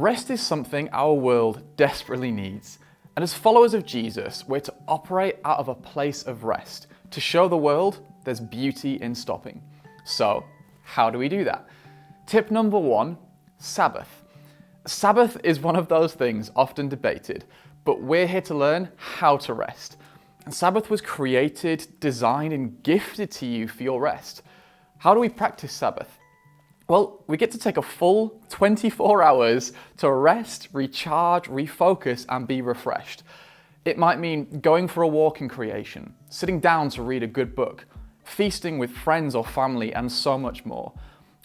Rest is something our world desperately needs. And as followers of Jesus, we're to operate out of a place of rest, to show the world there's beauty in stopping. So, how do we do that? Tip number 1, Sabbath. Sabbath is one of those things often debated, but we're here to learn how to rest. And Sabbath was created, designed, and gifted to you for your rest. How do we practice Sabbath? Well, we get to take a full 24 hours to rest, recharge, refocus, and be refreshed. It might mean going for a walk in creation, sitting down to read a good book, feasting with friends or family, and so much more.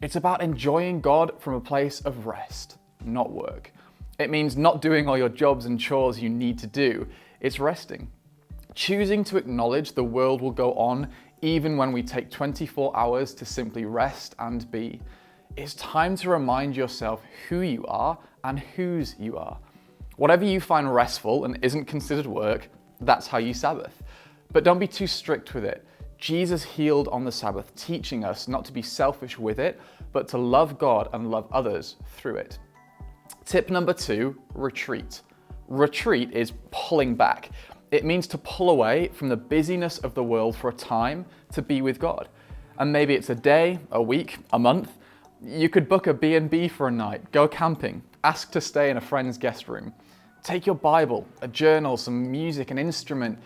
It's about enjoying God from a place of rest, not work. It means not doing all your jobs and chores you need to do. It's resting. Choosing to acknowledge the world will go on even when we take 24 hours to simply rest and be. It's time to remind yourself who you are and whose you are. Whatever you find restful and isn't considered work, that's how you Sabbath. But don't be too strict with it. Jesus healed on the Sabbath, teaching us not to be selfish with it, but to love God and love others through it. Tip number 2, retreat. Retreat is pulling back. It means to pull away from the busyness of the world for a time to be with God. And maybe it's a day, a week, a month. You could book a B&B for a night, go camping, ask to stay in a friend's guest room. Take your Bible, a journal, some music, an instrument.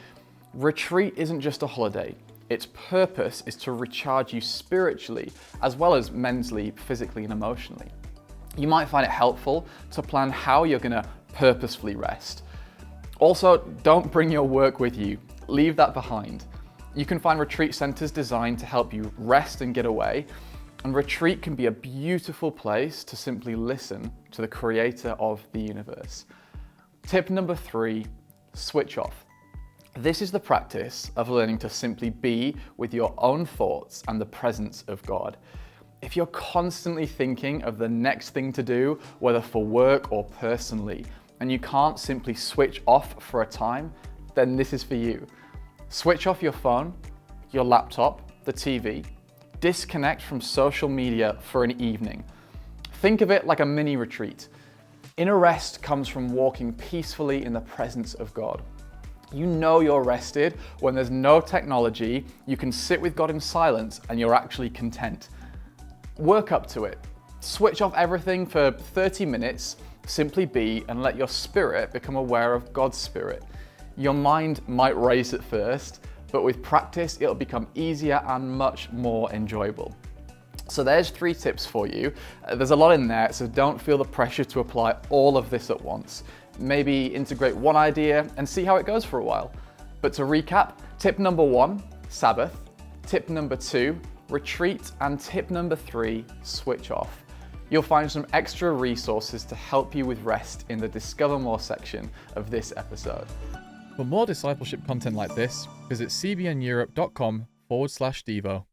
Retreat isn't just a holiday. Its purpose is to recharge you spiritually, as well as mentally, physically, and emotionally. You might find it helpful to plan how you're going to purposefully rest. Also, don't bring your work with you. Leave that behind. You can find retreat centers designed to help you rest and get away. And retreat can be a beautiful place to simply listen to the creator of the universe. Tip number 3, switch off. This is the practice of learning to simply be with your own thoughts and the presence of God. If you're constantly thinking of the next thing to do, whether for work or personally, and you can't simply switch off for a time, then this is for you. Switch off your phone, your laptop, the TV. Disconnect from social media for an evening. Think of it like a mini retreat. Inner rest comes from walking peacefully in the presence of God. You know you're rested when there's no technology, you can sit with God in silence, and you're actually content. Work up to it. Switch off everything for 30 minutes, simply be, and let your spirit become aware of God's spirit. Your mind might race at first, but with practice, it'll become easier and much more enjoyable. So there's 3 tips for you. There's a lot in there, so don't feel the pressure to apply all of this at once. Maybe integrate one idea and see how it goes for a while. But to recap, tip number 1, Sabbath. Tip number 2, retreat. And tip number 3, switch off. You'll find some extra resources to help you with rest in the Discover More section of this episode. For more discipleship content like this, visit cbneurope.com/Devo.